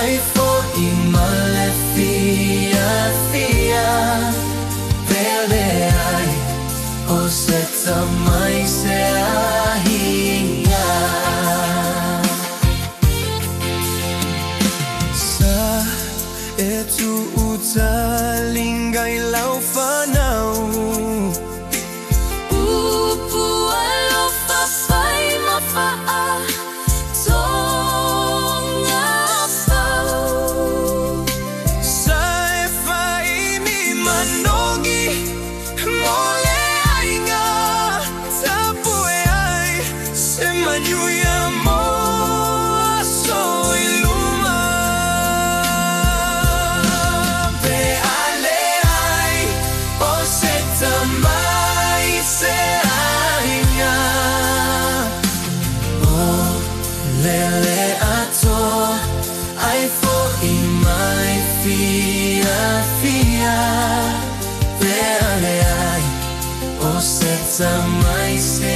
ai fo I male fia Leai o se tamai se ahinga Sa etu utalingai lau fanau Upu alo papai mafaa Tonga pau Sa e fai mi manogi Mole Aiga Tapue ai Se manyuia mo So iluma Pe ale ai O se tamai se ainga O lele ato Ai fo I mai fia Pe ale ai O se tamai se